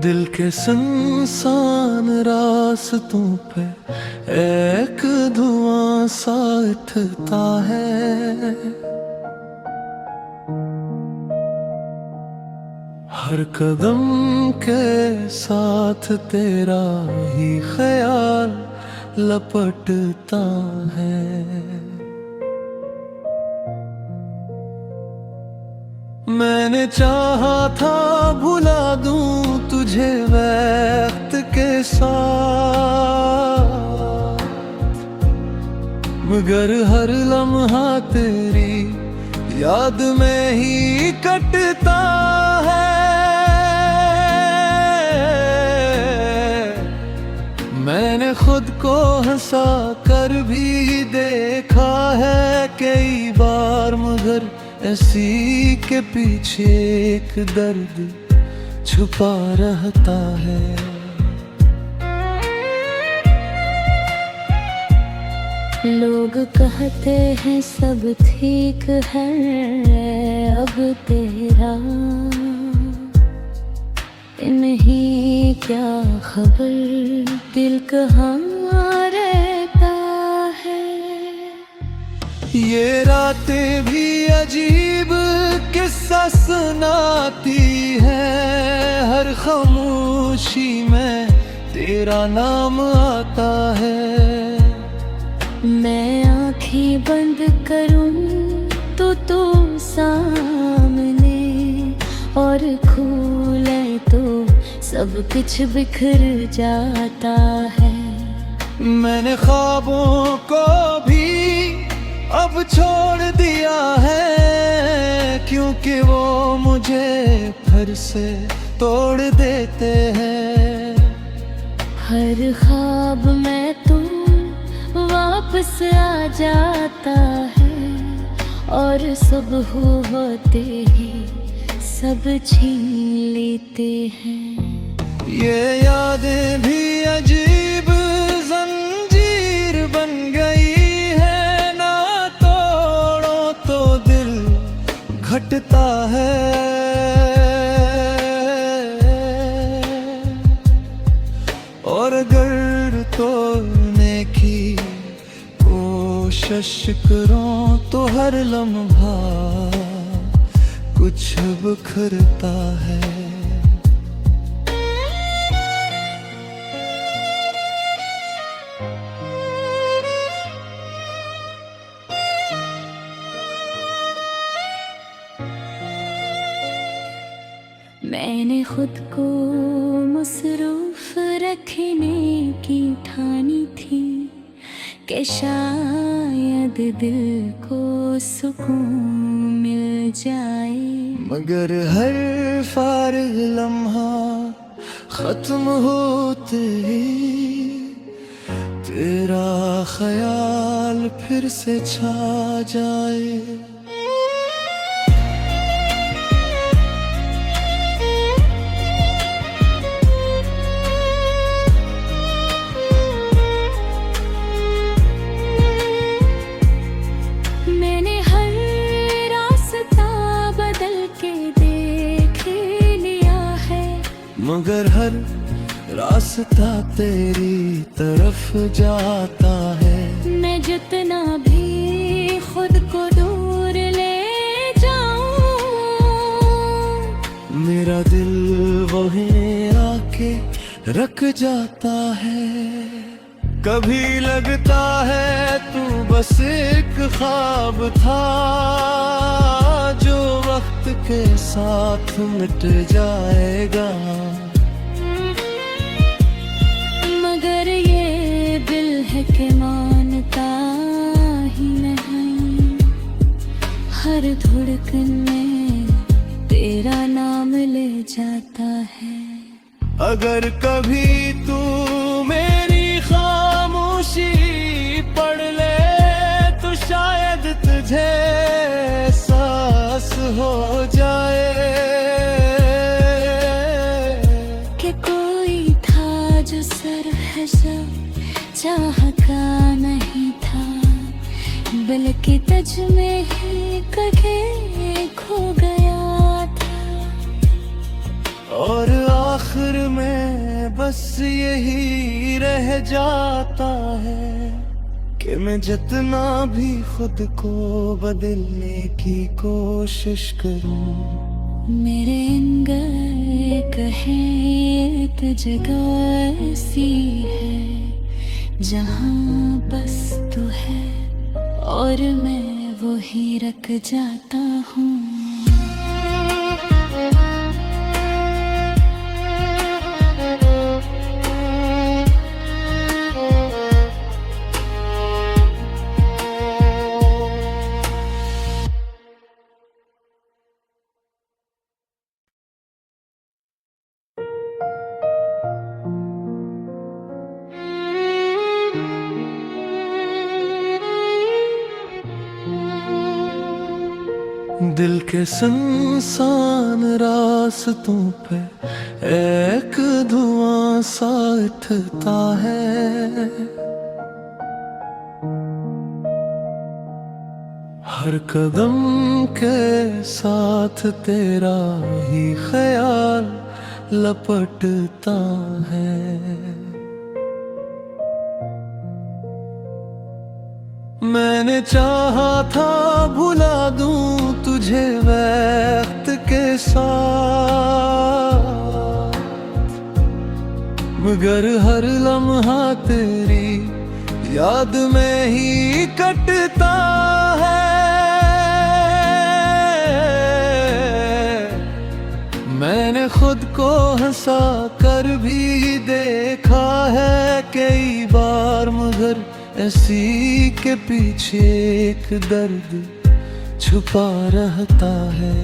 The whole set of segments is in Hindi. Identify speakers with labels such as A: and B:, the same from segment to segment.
A: दिल के सुनसान रास्तों पे एक धुआं सा उठता है। हर कदम के साथ तेरा ही ख्याल लपटता है। मैंने चाहा था भुला दूं तुझे वक्त के साथ, मगर हर लम्हा तेरी याद में ही कटता है। मैंने खुद को हंसा कर भी देखा है कई बार, मगर ऐसी के पीछे एक दर्द छुपा रहता है।
B: लोग कहते हैं सब ठीक है अब तेरा, इन्हीं क्या खबर दिल कहाँ रहता है।
A: ये रातें भी अजीब किस्सा सुनाती है, हर खामोशी में तेरा नाम आता है।
B: मैं आँखें बंद करूं तो तू सामने, और खोले तो सब कुछ बिखर जाता है।
A: मैंने ख्वाबों को भी अब छोड़ दिया है, क्योंकि वो मुझे फिर से तोड़ देते हैं।
B: हर ख्वाब में तू वापस आ जाता है, और सुबह होते ही सब छीन लेते हैं।
A: ये यादें भी अजीब जंजीर बन गई है, ना तोड़ो तो दिल घटता है। और अगर तोड़ने की कोशिश करो तो हर लम्हा कुछ बिखरता है।
B: मैंने खुद को मसरूफ रखने की ठानी थी कि शायद दिल को सुकून मिल जाए,
A: मगर हर फारिग लम्हा खत्म होते ही तेरा ख्याल फिर से छा जाए। मगर हर रास्ता तेरी तरफ जाता है।
B: मैं जितना भी खुद को दूर ले जाऊं,
A: मेरा दिल वहीं आके रख जाता है। कभी लगता है तू बस एक ख्वाब था, जो वक्त के साथ मिट जाएगा।
B: मगर ये दिल है कि मानता ही नहीं, हर धड़कन में तेरा नाम ले जाता है।
A: अगर कभी तू मेरी खामोशी पढ़ ले तो शायद तुझे एहसास हो जाए
B: कि कोई था जो सरहज़ा चाह का नहीं था, बल्कि तुझ में ही कहीं खो गया था।
A: और आखिर में बस यही रह जाता है कि मैं जितना भी खुद को बदलने की कोशिश करूं,
B: मेरे अंगर कहे एक जगह ऐसी है जहाँ बस तू है और मैं वही रख जाता हूँ।
A: दिल के सुनसान रास्तों पे एक धुआं सा उठता है, हर कदम के साथ तेरा ही ख्याल लपटता है। मैंने चाहा था भुला दूं तुझे वक्त के साथ, मगर हर लम्हा तेरी याद में ही कटता है। मैंने खुद को हंसा कर भी देखा है कई बार, मगर ऐसी के पीछे एक दर्द छुपा रहता है।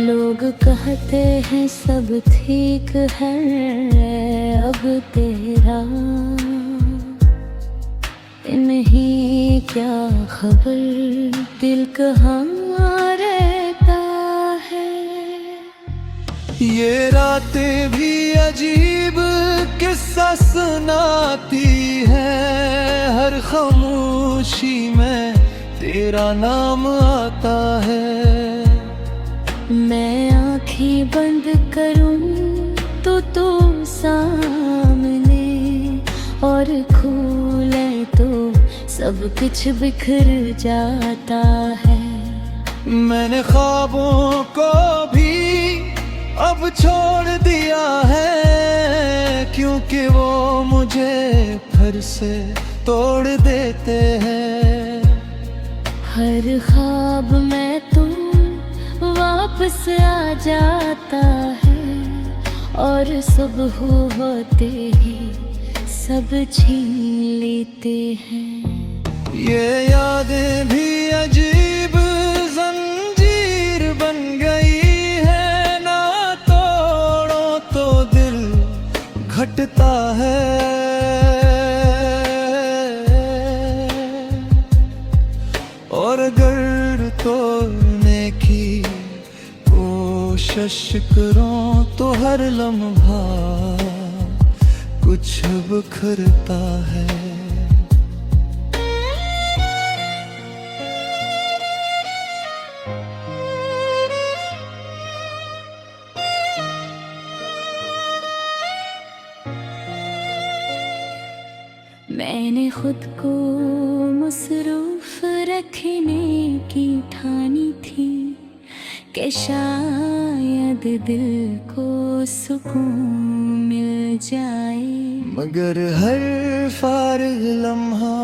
B: लोग कहते हैं सब ठीक है अब तेरा, इन्हीं क्या खबर दिल कहाँ रहता है।
A: ये रातें भी अजीब किस्सा सुनाती है, हर खामोशी में तेरा नाम आता है।
B: मैं आँखें बंद करूं तो तू सामने, और खोले तो सब कुछ बिखर जाता है।
A: मैंने ख्वाबों को भी अब छोड़ दिया है, क्योंकि वो मुझे फिर से तोड़ देते हैं।
B: हर ख्वाब में तू वापस आ जाता है, और सुबह होते ही सब छीन लेते हैं।
A: ये यादें भी अजीब जंजीर बन गई है, ना तोड़ो तो दिल घटता है। और अगर तोड़ने की कोशिश करूं तो हर लम्हा कुछ बिखरता है।
B: मैंने खुद को मसरूफ रखने की ठानी थी कि शायद दिल को सुकून मिल जाए,
A: मगर हर फारिग लम्हा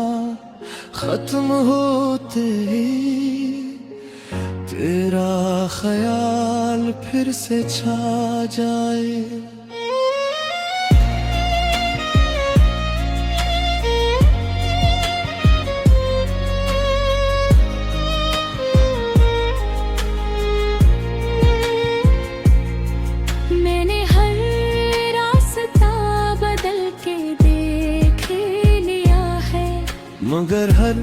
A: खत्म होते ही तेरा ख्याल फिर से छा जाए। मगर हर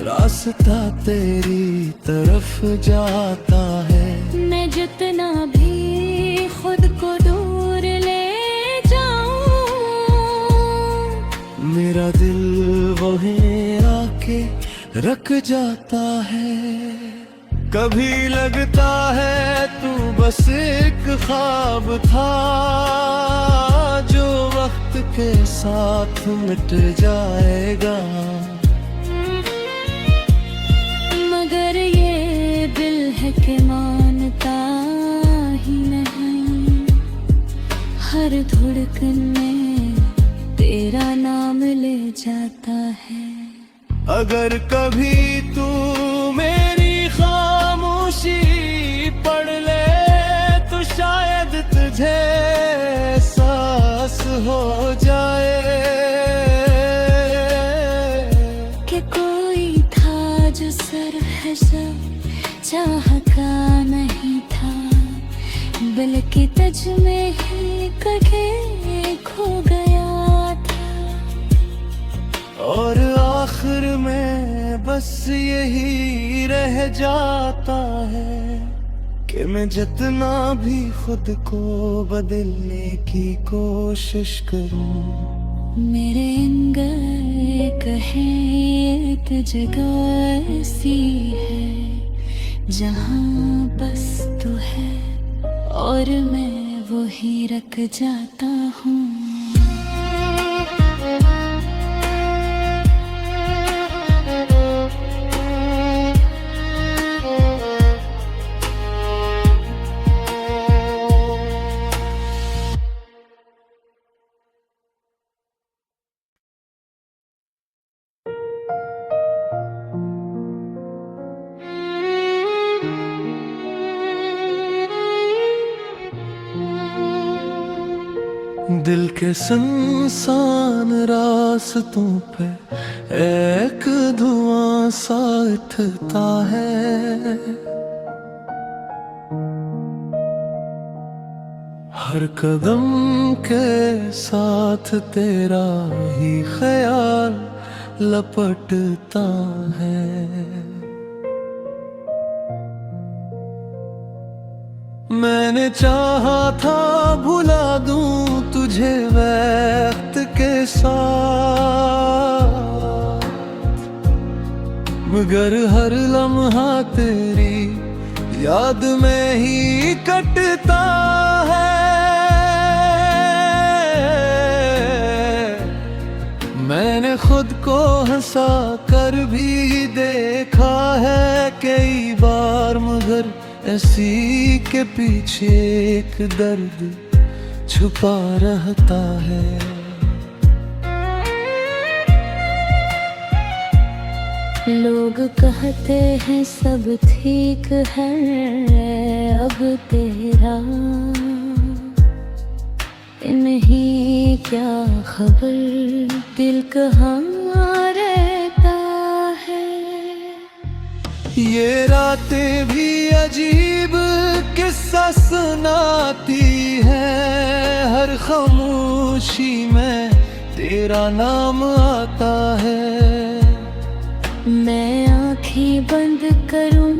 A: रास्ता तेरी तरफ जाता है।
B: मैं जितना भी खुद को दूर ले जाऊं,
A: मेरा दिल वहीं आके रख जाता है। कभी लगता है तू बस एक ख्वाब था जो वक्त के साथ मिट जाएगा।
B: मगर ये दिल है कि मानता ही नहीं, हर धड़कन में तेरा नाम ले जाता है।
A: अगर कभी तू मेरी खामोशी पढ़ ले तो शायद तुझे एहसास हो जाए
B: कि कोई था जो सरहद चाह का नहीं था, बल्कि तुझ में ही कहीं खो गया था।
A: और आखिर में बस यही रह जाता है कि मैं जितना भी खुद को बदलने की कोशिश करूं,
B: मेरे अंदर कहीं एक जगह ऐसी है जहाँ बस तू है और मैं वही रख जाता हूँ।
A: दिल के सुनसान रास्तों पे एक धुआं सा उठता है। हर कदम के साथ तेरा ही ख्याल लपटता है। मैंने चाहा था भुला दूं तुझे वक्त के साथ, मगर हर लम्हा तेरी याद में ही कटता है। मैंने खुद को हंसा कर भी देखा है कई बार, मगर ऐसी के पीछे एक दर्द छुपा रहता है।
B: लोग कहते हैं सब ठीक है अब तेरा, इन्हीं क्या खबर दिल कहाँ रहता है।
A: ये रातें भी अजीब किस्सा सुनाती है, हर खामोशी में तेरा नाम आता है।
B: मैं आँखें बंद करूं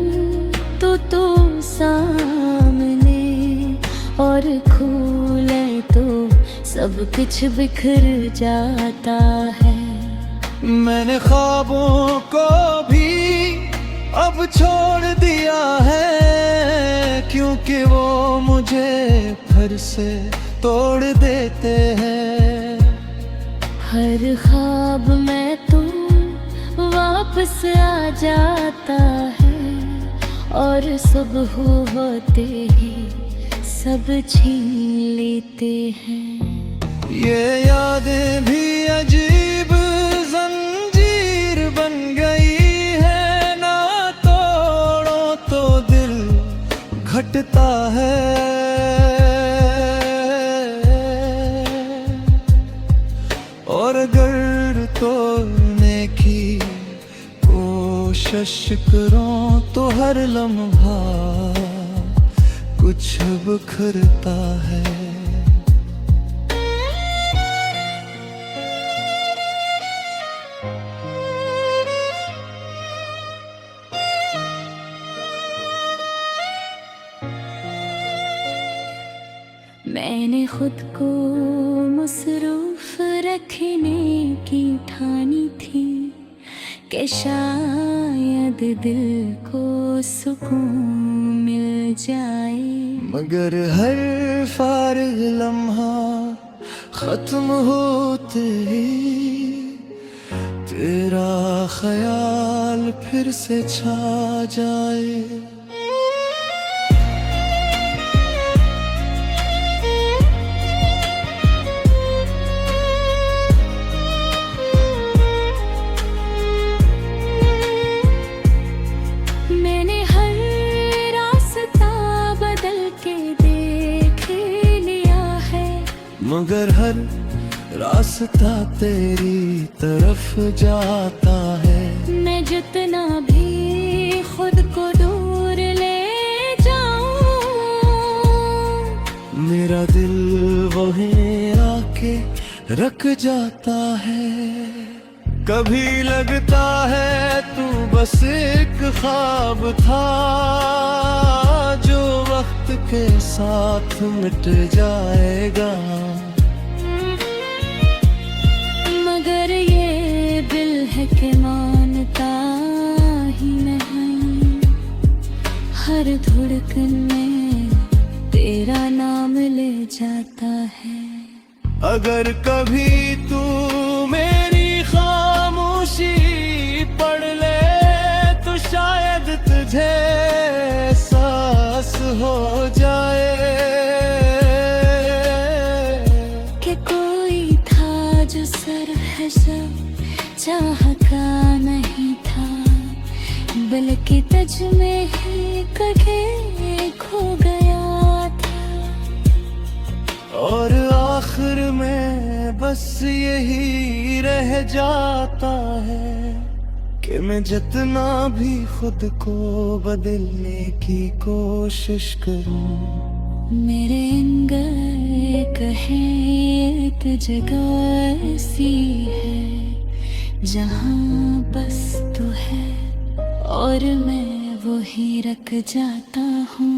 B: तो सामने, और खोले तो सब कुछ बिखर जाता है।
A: मैंने ख्वाबों को भी अब छोड़ दिया है, क्योंकि वो मुझे फिर से तोड़ देते हैं।
B: हर ख्वाब में तू वापस आ जाता है, और सुबह होते ही सब छीन लेते हैं।
A: ये यादें भी अजीब जंजीर बन गई है, ना तोड़ो तो दिल घटता है। और अगर तोड़ने की कोशिश करूं तो हर लम्हा कुछ बिखरता है।
B: मैंने खुद को मसरूफ रखने की ठानी थी कि शायद शायद दिल को सुकून मिल जाए।
A: मगर हर फारिग लम्हा खत्म होते ही तेरा ख्याल फिर से छा जाए।
B: मैंने हर रास्ता बदल के देख लिया है,
A: मगर हर रास्ता तेरी तरफ जाता है।
B: मैं जितना भी खुद को दूर ले जाऊं,
A: मेरा दिल वहीं आके रख जाता है। कभी लगता है तू बस एक ख्वाब था जो वक्त के साथ मिट जाएगा,
B: मगर ये दिल है कि मानता ही नहीं। हर धड़कन में तेरा नाम ले जाता है।
A: अगर कभी तू मेरी खामोशी पढ़ ले तो शायद तुझे एहसास हो जाए
B: कि कोई था जो सरहद चाह का नहीं था, बल्कि तज में ही कहीं खो गया था।
A: और आखिर में बस यही रह जाता है कि मैं जितना भी खुद को बदलने की कोशिश करूं,
B: मेरे अंदर कहीं एक जगह ऐसी है जहाँ बस तू है और मैं वही रख जाता हूँ।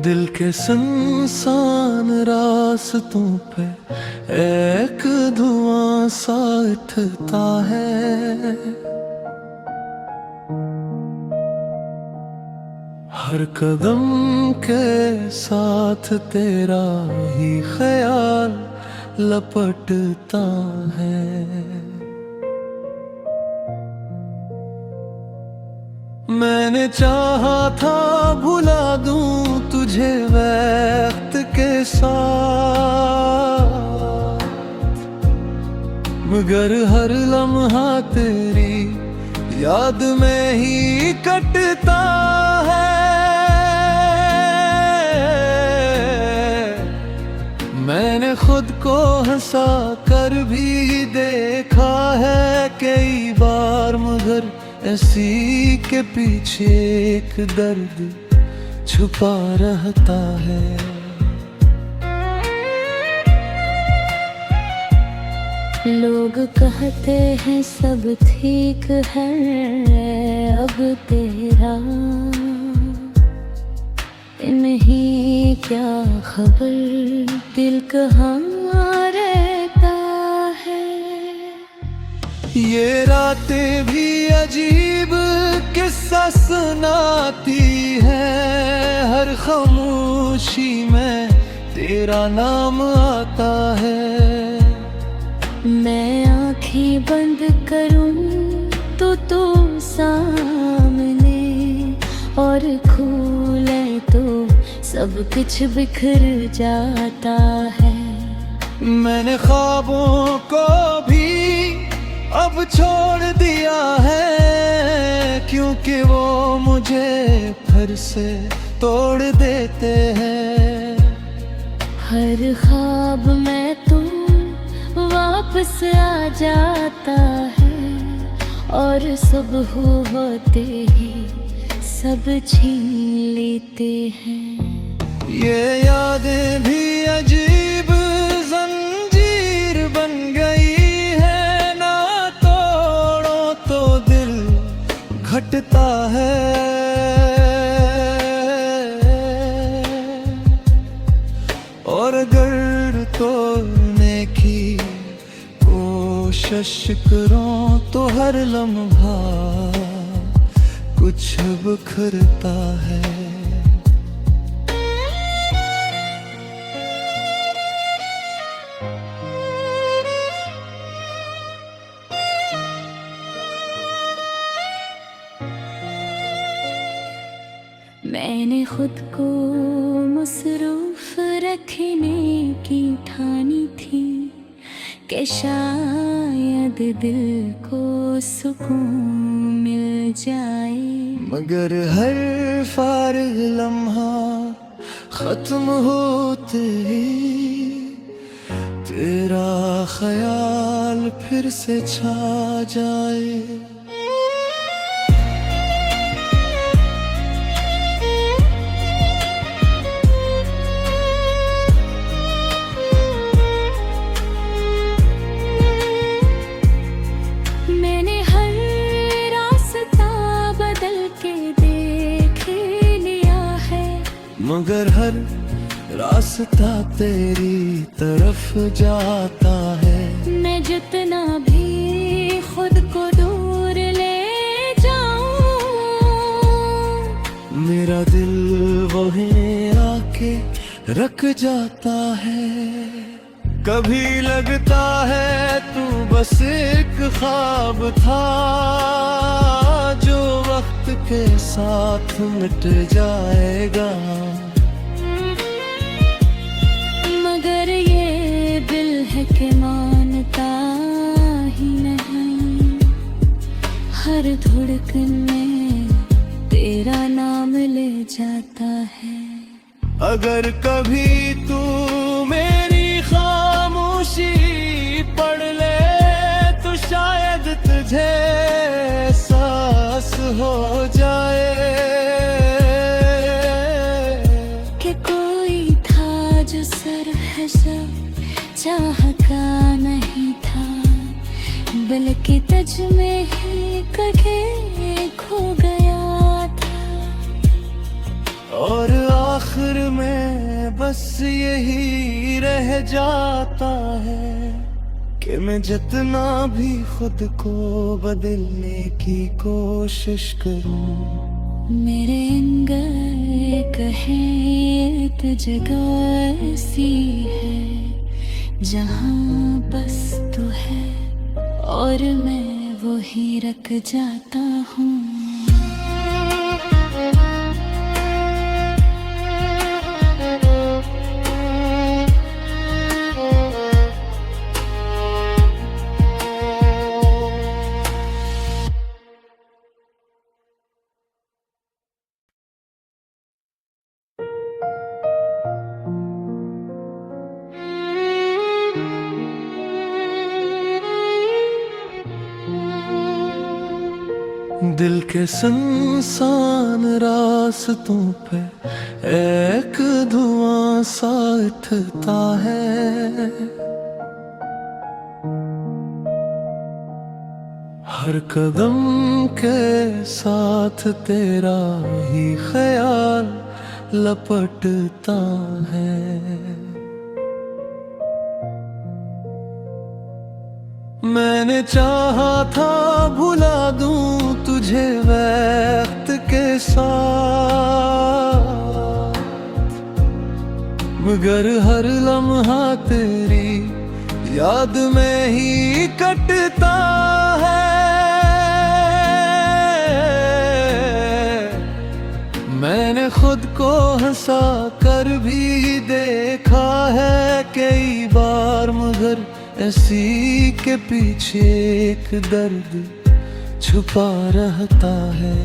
A: दिल के सुनसान रास्तों पे एक धुआं सा उठता है। हर कदम के साथ तेरा ही ख्याल लपटता है। मैंने चाहा था भुला दूं तुझे वक्त के साथ, मगर हर लम्हा तेरी याद में ही कटता है। मैंने खुद को हंसा कर भी देखा है कई बार, मगर ऐसी के पीछे एक दर्द छुपा रहता है।
B: लोग कहते हैं सब ठीक है अब तेरा, इन्हीं क्या खबर दिल कहाँ रहता है।
A: ये रातें भी अजीब किस्सा सुनाती है, हर खामोशी में तेरा नाम आता है।
B: मैं आँखें बंद करूं तो तू सामने, और खोले तो सब कुछ बिखर जाता है।
A: मैंने ख्वाबों को भी अब छोड़ दिया है, क्योंकि वो मुझे फिर से तोड़ देते हैं।
B: हर ख्वाब में तू वापस आ जाता है, और सुबह होते ही सब छीन लेते हैं।
A: ये यादें भी अजीब जंजीर बन गई है, ना तोड़ो तो दिल घटता है। और अगर तोड़ने की कोशिश करूं तो हर लम्हा कुछ बिखरता है।
B: मैंने खुद को मसरूफ रखने की ठानी थी कि शायद दिल को सुकून मिल जाए,
A: मगर हर फारिग लम्हा खत्म होते ही तेरा ख्याल फिर से छा जाए। मगर हर रास्ता तेरी तरफ जाता है।
B: मैं जितना भी खुद को दूर ले जाऊं,
A: मेरा दिल वहीं आके रख जाता है। कभी लगता है तू बस एक ख्वाब था जो वक्त के साथ मिट जाएगा,
B: मगर ये दिल है कि मानता ही नहीं। हर धड़कन में तेरा नाम ले जाता है।
A: अगर कभी तू मेरी खामोशी पढ़ ले तो शायद तुझे एहसास हो जाए
B: कि कोई था जो सरहज़ा चाह का नहीं था, बल्कि तज में ही कहीं खो गया था।
A: और आखिर में बस यही रह जाता है कि मैं जितना भी खुद को बदलने की कोशिश करूं,
B: मेरे अंदर कहीं एक जगह ऐसी है जहाँ बस तू है और मैं वही रख जाता हूँ।
A: दिल के सुनसान रास्तों पे एक धुआं सा उठता है। हर कदम के साथ तेरा ही ख्याल लपटता है। मैंने चाहा था भुला दूं तुझे वक्त के साथ, मगर हर लम्हा तेरी याद में ही कटता है। मैंने खुद को हंसा कर भी देखा है कई बार, मगर ऐसी के पीछे एक दर्द छुपा रहता है।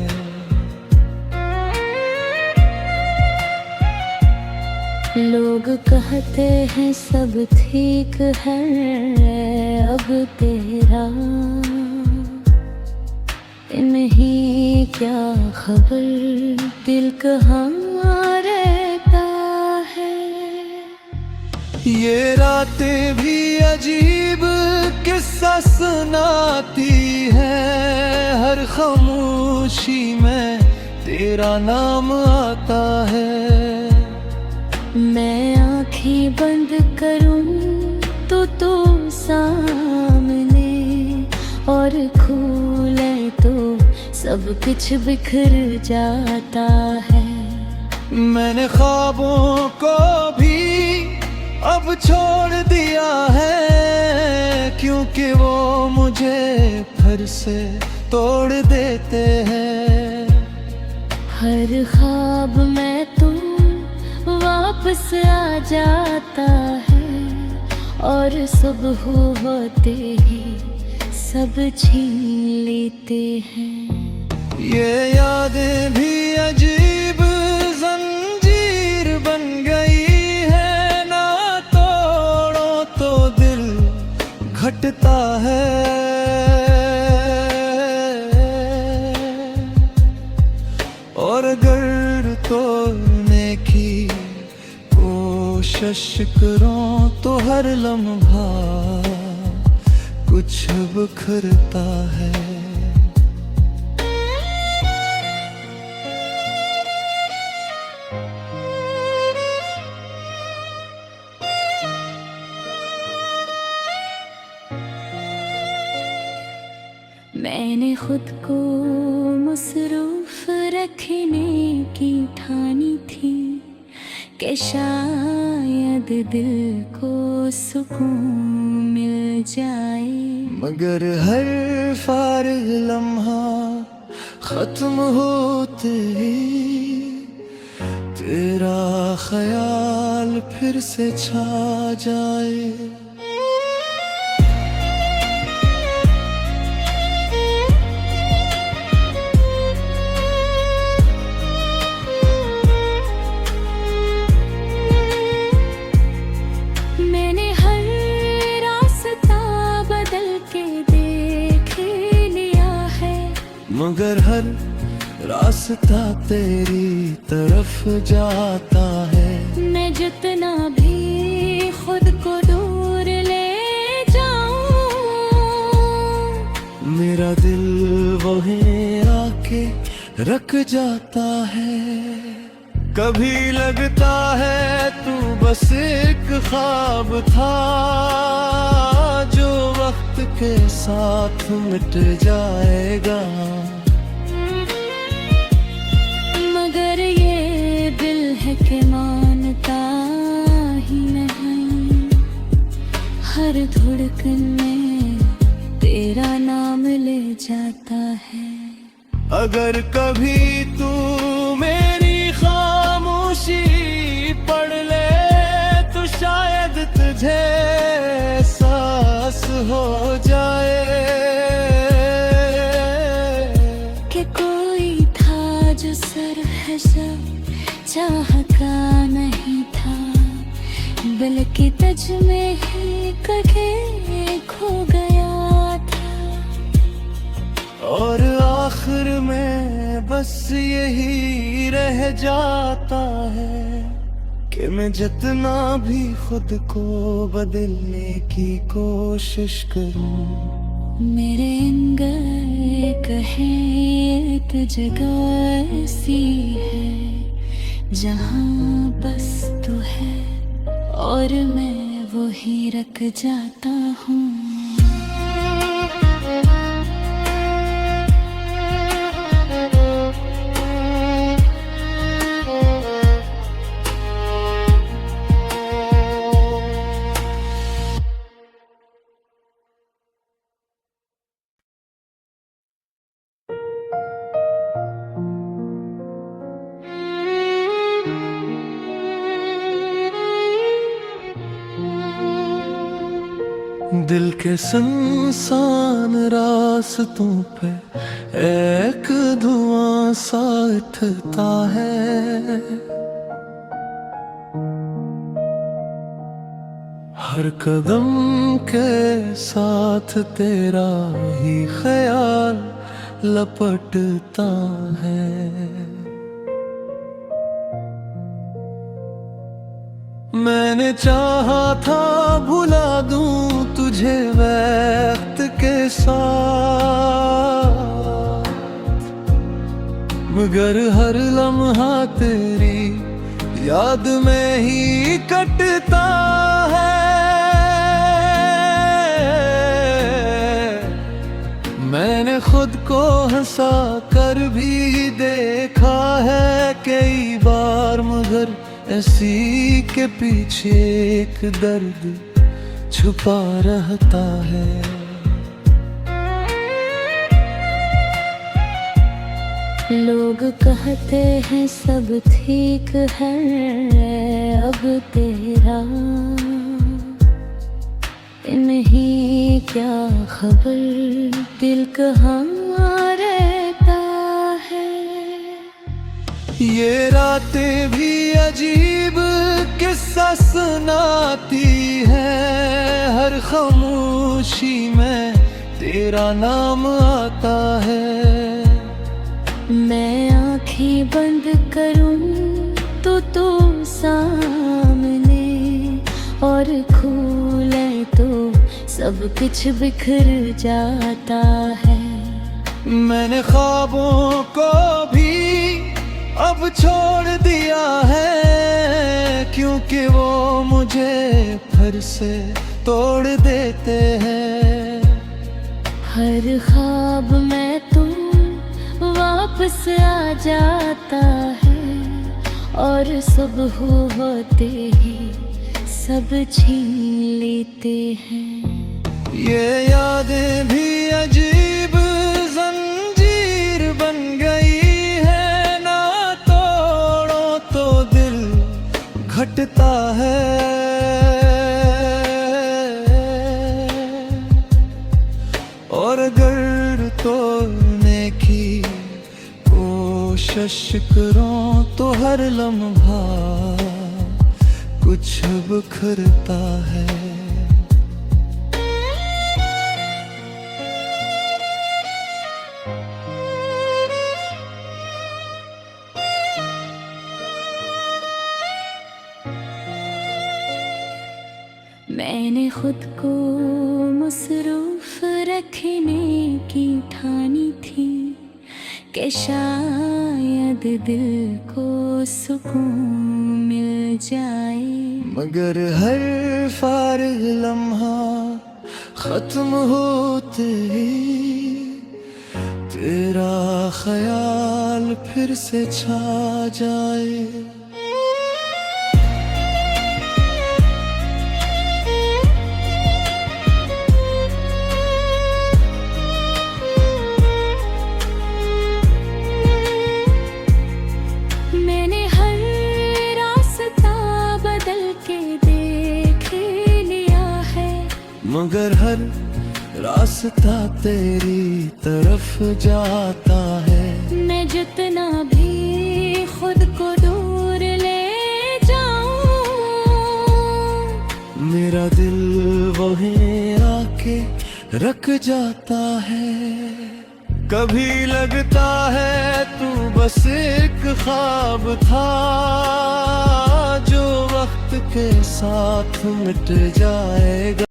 B: लोग कहते हैं सब ठीक है अब तेरा, कि नहीं क्या खबर दिल कहाँ रहता है।
A: ये रातें भी अजीब किस्सा सुनाती है, हर खामोशी में तेरा नाम आता है।
B: मैं आँखें बंद करूं तो तू सामने, और खोले तो सब कुछ बिखर जाता है।
A: मैंने ख्वाबों को भी अब छोड़ दिया है, क्योंकि वो मुझे फिर से तोड़ देते हैं।
B: हर ख्वाब में तू वापस आ जाता है, और सुबह होते ही सब छीन लेते हैं।
A: ये यादें भी अजीब जंजीर बन गई है, ना तोड़ो तो दिल घटता है। और अगर तोड़ने की कोशिश करो तो हर लम्हा कुछ बिखरता है।
B: मैंने खुद को मसरूफ रखने की ठानी थी, कि शायद दिल को सुकून मिल जाए।
A: मगर हर फारिग लम्हा खत्म होते ही तेरा ख्याल फिर से छा जाए।
B: मैंने हर रास्ता बदल के देख लिया है,
A: मगर हर रास्ता तेरी तरफ जाता है।
B: मैं जितना भी खुद को दूर ले जाऊं,
A: मेरा दिल वहीं आके रख जाता है। कभी लगता है तू बस एक ख्वाब था, जो वक्त के साथ मिट जाएगा।
B: मगर ये दिल है कि मानता ही नहीं, हर धड़कन में तेरा नाम ले जाता है।
A: अगर कभी तू मेरी खामोशी पढ़ ले तो शायद तुझे एहसास हो जाए
B: कि कोई था जो सरहज़ा चाह का नहीं था, बल्कि तज में ही कहीं खो गया था।
A: और आखिर में बस यही रह जाता है कि मैं जितना भी खुद को बदलने की कोशिश करूं,
B: मेरे अंदर कहे एक जगह ऐसी है जहाँ बस तू है और मैं वही रख जाता हूँ।
A: दिल के सुनसान रास्तों पे एक धुआं सा उठता है, हर कदम के साथ तेरा ही ख्याल लपटता है। मैंने चाहा था भुला दूं तुझे वक्त के साथ, मगर हर लम्हा तेरी याद में ही कटता है। मैंने खुद को हंसा कर भी देखा है कई बार, मगर ऐसी के पीछे एक दर्द छुपा रहता है।
B: लोग कहते हैं सब ठीक है अब तेरा, इन्हें क्या खबर दिल कहाँ रहता है।
A: ये रातें भी अजीब किस्सा सुनाती है, हर खामोशी में तेरा नाम आता है।
B: मैं आँखें बंद करूं तो सामने, और खोले तो सब कुछ बिखर जाता है।
A: मैंने ख्वाबों को भी अब छोड़ दिया है, क्योंकि वो मुझे फिर से तोड़ देते हैं।
B: हर ख्वाब में तू वापस आ जाता है, और सुबह होते ही सब छीन लेते हैं।
A: ये यादें भी अजीब जंजीर बन गई है, ना तोड़ो तो दिल घटता है। और अगर तोड़ने की कोशिश करो तो हर लम्हा कुछ बिखरता है।
B: मैंने खुद को मसरूफ रखने की ठानी थी, कि शायद दिल को सुकून मिल जाए।
A: मगर हर फारिग लम्हा खत्म होते ही तेरा ख्याल फिर से छा जाए। मगर हर रास्ता तेरी तरफ जाता है।
B: मैं जितना भी खुद को दूर ले जाऊं,
A: मेरा दिल वहीं आके रख जाता है। कभी लगता है तू बस एक ख्वाब था, जो वक्त के साथ मिट जाएगा।